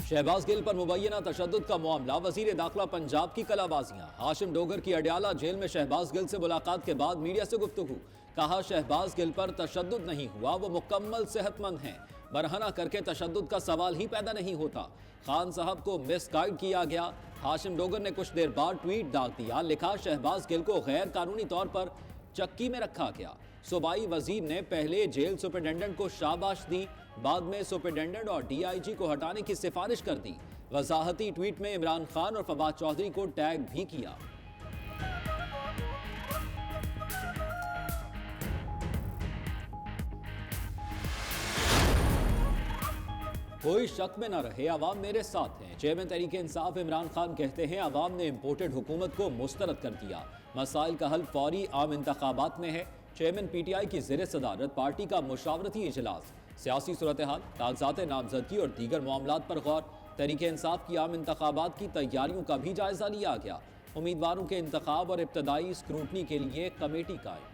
شہباز گل پر مبینہ تشدد کا معاملہ، وزیر داخلہ پنجاب کی کلا بازیاں۔ ہاشم ڈوگر کی اڈیالہ جیل میں شہباز گل سے ملاقات کے بعد میڈیا سے گفتگو، کہا شہباز گل پر تشدد نہیں ہوا، وہ مکمل صحت مند ہیں، برہنہ کر کے تشدد کا سوال ہی پیدا نہیں ہوتا۔ خان صاحب کو مس گائیڈ کیا گیا۔ ہاشم ڈوگر نے کچھ دیر بعد ٹویٹ داغ دیا، لکھا شہباز گل کو غیر قانونی طور پر چکی میں رکھا گیا۔ صوبائی وزیر نے پہلے جیل سپرنٹینڈنٹ کو شاباش دی، بعد میں سپرنٹینڈنٹ اور ڈی آئی جی کو ہٹانے کی سفارش کر دی۔ وضاحتی ٹویٹ میں عمران خان اور فواد چودھری کو ٹیگ بھی کیا۔ کوئی شک میں نہ رہے، عوام میرے ساتھ ہیں۔ چیئرمین تحریک انصاف عمران خان کہتے ہیں عوام نے امپورٹڈ حکومت کو مسترد کر دیا، مسائل کا حل فوری عام انتخابات میں ہے۔ چیئرمین پی ٹی آئی کی زیر صدارت پارٹی کا مشاورتی اجلاس، سیاسی صورتحال، کاغذات نامزدگی اور دیگر معاملات پر غور۔ تحریک انصاف کی عام انتخابات کی تیاریوں کا بھی جائزہ لیا گیا، امیدواروں کے انتخاب اور ابتدائی اسکروٹنی کے لیے کمیٹی قائم۔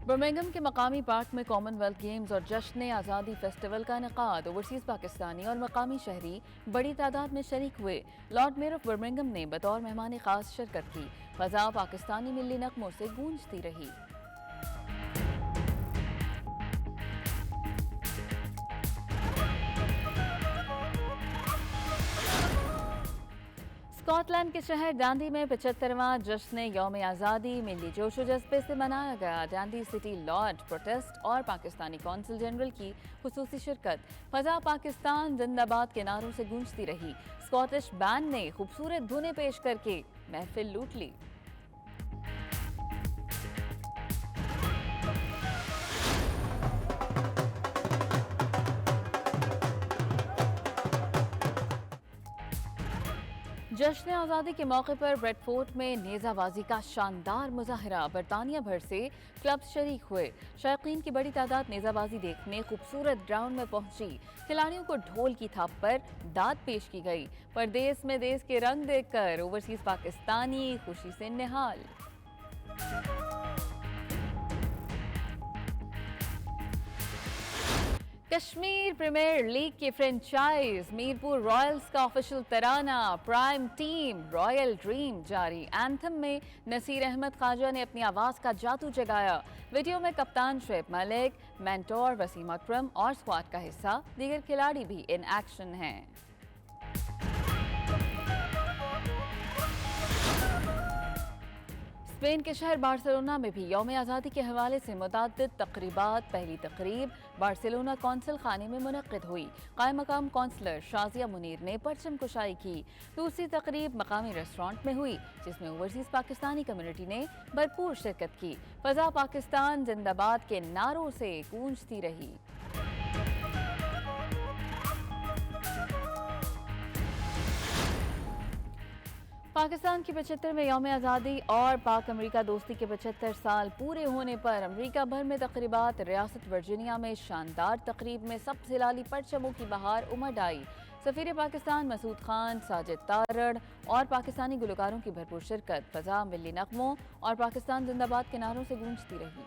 برمنگھم کے مقامی پارک میں کامن ویلتھ گیمز اور جشن آزادی فیسٹیول کا انعقاد، اوورسیز پاکستانی اور مقامی شہری بڑی تعداد میں شریک ہوئے۔ لارڈ میئر آف برمنگھم نے بطور مہمان خاص شرکت کی، فضا پاکستانی ملی نغموں سے گونجتی رہی۔ اسکاٹ لینڈ کے شہر ڈانڈی میں 75واں جشن یوم آزادی ملی جوش و جذبے سے منایا گیا۔ ڈانڈی سٹی لاڈ پروٹیسٹ اور پاکستانی کونسل جنرل کی خصوصی شرکت، فضا پاکستان زندہ باد کے نعروں سے گونجتی رہی۔ اسکاٹش بینڈ نے خوبصورت دھنیں پیش کر کے محفل لوٹ لی۔ جشن آزادی کے موقع پر بریڈ فورٹ میں نیزہ بازی کا شاندار مظاہرہ، برطانیہ بھر سے کلبز شریک ہوئے۔ شائقین کی بڑی تعداد نیزہ بازی دیکھنے خوبصورت گراؤنڈ میں پہنچی۔ کھلاڑیوں کو ڈھول کی تھاپ پر داد پیش کی گئی۔ پردیس میں دیس کے رنگ دیکھ کر اوورسیز پاکستانی خوشی سے نہال۔ کشمیر پریمیئر لیگ کی فرنچائز میرپور رائلز کا آفیشل ترانہ پرائم ٹیم رائل ڈریم جاری۔ اینتھم میں نصیر احمد خواجہ نے اپنی آواز کا جادو جگایا۔ ویڈیو میں کپتان شعیب ملک، مینٹور وسیم اکرم اور اسکواڈ کا حصہ، دیگر کھلاڑی بھی ان ایکشن ہیں۔ اسپین کے شہر بارسلونا میں بھی یوم آزادی کے حوالے سے متعدد تقریبات۔ پہلی تقریب بارسلونا کونسل خانے میں منعقد ہوئی۔ قائم مقام کونسلر شازیہ منیر نے پرچم کشائی کی۔ دوسری تقریب مقامی ریسٹورانٹ میں ہوئی، جس میں اوورسیز پاکستانی کمیونٹی نے بھرپور شرکت کی۔ فضا پاکستان زندہ باد کے نعروں سے گونجتی رہی۔ پاکستان کی 75ویں یوم آزادی اور پاک امریکہ دوستی کے 75 سال پورے ہونے پر امریکہ بھر میں تقریبات۔ ریاست ورجینیا میں شاندار تقریب میں سب سے لالی پرچموں کی بہار امڈ آئی۔ سفیر پاکستان مسعود خان، ساجد تارڑ اور پاکستانی گلوکاروں کی بھرپور شرکت، فضا ملی نغموں اور پاکستان زندہ باد کے نعروں سے گونجتی رہی۔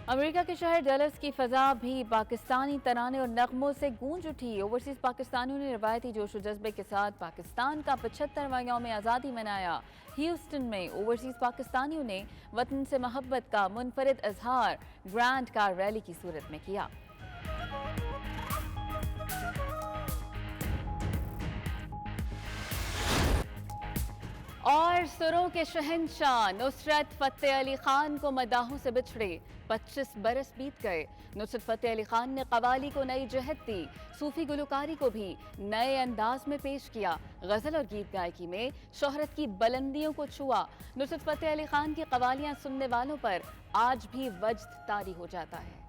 امریکہ کے شہر ڈلس کی فضا بھی پاکستانی ترانے اور نغموں سے گونج اٹھی۔ اوورسیز پاکستانیوں نے روایتی جوش و جذبے کے ساتھ پاکستان کا 75واں یوم آزادی منایا۔ ہیوسٹن میں اوورسیز پاکستانیوں نے وطن سے محبت کا منفرد اظہار گرینڈ کار ریلی کی صورت میں کیا۔ اور سروں کے شہنشاہ نصرت فتح علی خان کو مداحوں سے بچھڑے 25 برس بیت گئے۔ نصرت فتح علی خان نے قوالی کو نئی جہت دی، صوفی گلوکاری کو بھی نئے انداز میں پیش کیا، غزل اور گیت گائکی میں شہرت کی بلندیوں کو چھوا۔ نصرت فتح علی خان کی قوالیاں سننے والوں پر آج بھی وجد طاری ہو جاتا ہے۔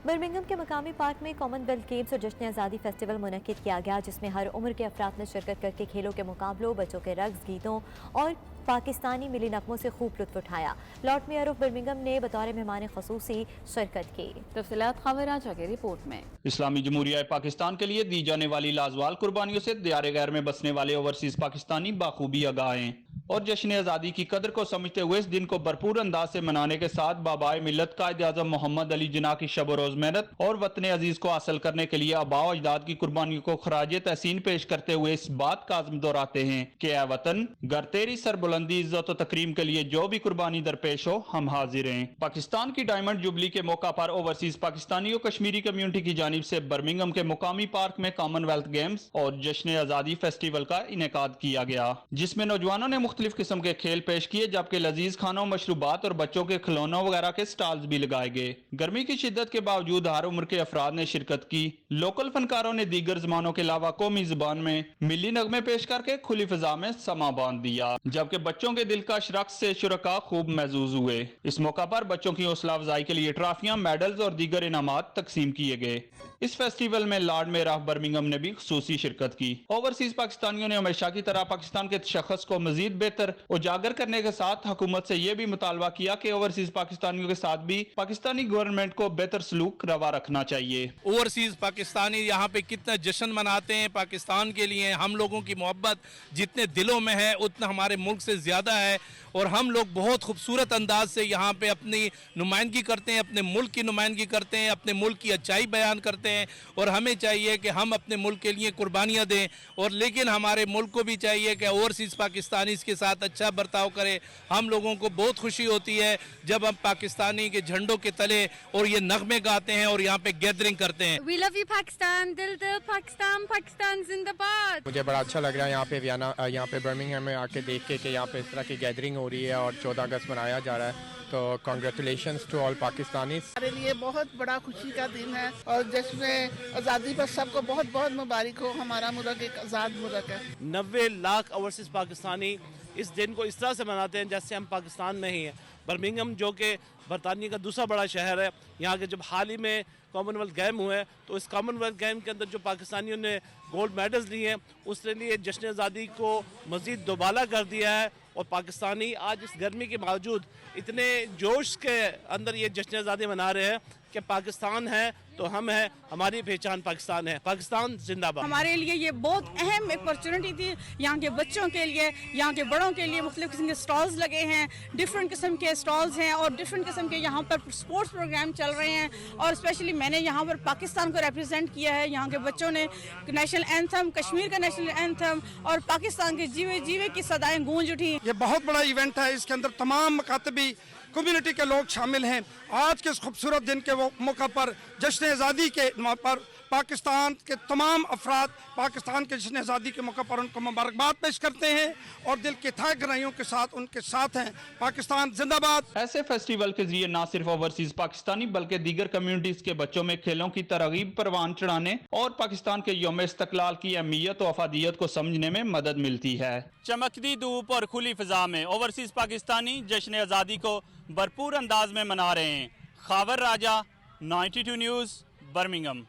برمنگھم کے مقامی پارک میں کامن ویلتھ گیمز اور جشن آزادی فیسٹیول منعقد کیا گیا، جس میں ہر عمر کے افراد نے شرکت کر کے کھیلوں کے مقابلوں، بچوں کے رقص، گیتوں اور پاکستانی ملی نغموں سے خوب لطف اٹھایا۔ لارڈ میئر آف برمنگھم نے بطور مہمان خصوصی شرکت کی۔ تفصیلات خاور راجہ کی رپورٹ میں۔ اسلامی جمہوریہ پاکستان کے لیے دی جانے والی لازوال قربانیوں سے دیار غیر میں بسنے والے اوورسیز پاکستانی بخوبی آگاہ ہیں اور جشن آزادی کی قدر کو سمجھتے ہوئے اس دن کو بھرپور انداز سے منانے کے ساتھ بابائے ملت قائد اعظم محمد علی جناح کی شب و روز محنت اور وطن عزیز کو حاصل کرنے کے لیے آباء و اجداد کی قربانیوں کو خراج تحسین پیش کرتے ہوئے اس بات کا عزم دہراتے ہیں کہ اے وطن، گر تیری سربلندی، عزت و تکریم کے لیے جو بھی قربانی درپیش ہو ہم حاضر ہیں۔ پاکستان کی ڈائمنڈ جوبلی کے موقع پر اوورسیز پاکستانی و کشمیری کمیونٹی کی جانب سے برمنگھم کے مقامی پارک میں کامن ویلتھ گیمز اور جشن آزادی فیسٹیول کا انعقاد کیا گیا، جس میں نوجوانوں نے مختلف قسم کے کھیل پیش کیے، جبکہ لذیذ کھانوں، مشروبات اور بچوں کے کھلونوں وغیرہ کے سٹالز بھی لگائے گئے۔ گرمی کی شدت کے باوجود ہر عمر کے افراد نے شرکت کی۔ لوکل فنکاروں نے دیگر زبانوں کے علاوہ قومی زبان میں ملی نغمے پیش کر کے کھلی فضا میں سما باندھ دیا، جبکہ بچوں کے دلکش رقص سے شرکا خوب محظوظ ہوئے۔ اس موقع پر بچوں کی حوصلہ افزائی کے لیے ٹرافیاں، میڈلز اور دیگر انعامات تقسیم کیے گئے۔ اس فیسٹیول میں لارڈ میئر آف برمنگھم نے بھی خصوصی شرکت کی۔ اوورسیز پاکستانیوں نے ہمیشہ کی طرح پاکستان کے تشخص کو مزید بہتر اجاگر کرنے کے ساتھ حکومت سے یہ بھی مطالبہ کیا کہ اوورسیز پاکستانیوں کے ساتھ بھی پاکستانی گورنمنٹ کو بہتر سلوک روا رکھنا چاہیے۔ اوورسیز پاکستانی یہاں پہ کتنا جشن مناتے ہیں پاکستان کے لیے، ہم لوگوں کی محبت جتنے دلوں میں ہے اتنا ہمارے ملک سے زیادہ ہے، اور ہم لوگ بہت خوبصورت انداز سے یہاں پہ اپنی نمائندگی کرتے ہیں، اپنے ملک کی نمائندگی کرتے ہیں، اپنے ملک کی اچھائی بیان کرتے ہیں، اور ہمیں چاہیے کہ ہم اپنے ملک کے لیے قربانیاں دیں، اور لیکن ہمارے ملک کو بھی چاہیے کہ اوورسیز پاکستانی اس کے ساتھ اچھا برتاؤ کرے۔ ہم لوگوں کو بہت خوشی ہوتی ہے جب ہم پاکستانی کے جھنڈوں کے تلے اور یہ نغمے گاتے ہیں اور یہاں پہ گیدرنگ کرتے ہیں۔ We love you پاکستان، دل دل پاکستان، پاکستان زندہ باد۔ مجھے بڑا اچھا لگ رہا ہے یہاں پہ برمنگھم میں آ کے دیکھ کے کہ یہاں پہ اس طرح کی گیدرنگ ہو رہی ہے اور 14 اگست منایا جا رہا ہے، تو کانگریچولیشنز ٹو آل پاکستانیز۔ ہمارے لیے بہت بڑا خوشی کا دن ہے اور جشن آزادی پر سب کو بہت بہت مبارک ہو۔ ہمارا ملک ایک آزاد ملک ہے۔ 90 لاکھ اوورسیز پاکستانی اس دن کو اس طرح سے مناتے ہیں جیسے ہم پاکستان میں ہی ہیں۔ برمنگھم جو کہ برطانیہ کا دوسرا بڑا شہر ہے، یہاں کے جب حال ہی میں کامن ویلتھ گیم ہوئے تو اس کامن ویلتھ گیم کے اندر جو پاکستانیوں نے گولڈ میڈلز لیے ہیں اس کے لیے جشن آزادی کو مزید دوبالا کر دیا ہے، اور پاکستانی آج اس گرمی کے باوجود اتنے جوش کے اندر یہ جشن آزادی منا رہے ہیں کہ پاکستان ہے تو ہم ہیں، ہماری پہچان پاکستان ہے، پاکستان زندہ باد۔ ہمارے لیے یہ بہت اہم اپرچونٹی تھی، یہاں کے بچوں کے لیے، یہاں کے بڑوں کے لیے مختلف قسم کے سٹالز لگے ہیں، ڈفرینٹ قسم کے سٹالز ہیں اور ڈفرینٹ قسم کے یہاں پر سپورٹس پروگرام چل رہے ہیں، اور اسپیشلی میں نے یہاں پر پاکستان کو ریپرزینٹ کیا ہے۔ یہاں کے بچوں نے نیشنل اینتھم، کشمیر کا نیشنل اینتھم اور پاکستان کے جیوے جیوے کی صدائیں گونج اٹھی۔ یہ بہت بڑا ایونٹ ہے، اس کے اندر تمام مکاتبی کمیونٹی کے لوگ شامل ہیں۔ آج کے اس خوبصورت دن کے موقع پر جشن آزادی کے موقع پر پاکستان کے تمام افراد پاکستان کے جشن آزادی کے موقع پر ان کو مبارکباد پیش کرتے ہیں اور دل کی تہہ گہرائیوں کے ساتھ ان کے ساتھ ہیں۔ پاکستان زندہ باد۔ ایسے فیسٹیول کے ذریعے نہ صرف اوورسیز پاکستانی بلکہ دیگر کمیونٹیز کے بچوں میں کھیلوں کی ترغیب پروان چڑھانے اور پاکستان کے یوم استقلال کی اہمیت و افادیت کو سمجھنے میں مدد ملتی ہے۔ چمکتی دھوپ اور کھلی فضا میں اوورسیز پاکستانی جشن آزادی کو بھرپور انداز میں منا رہے ہیں۔ خاور راجہ، 92 نیوز، برمنگھم۔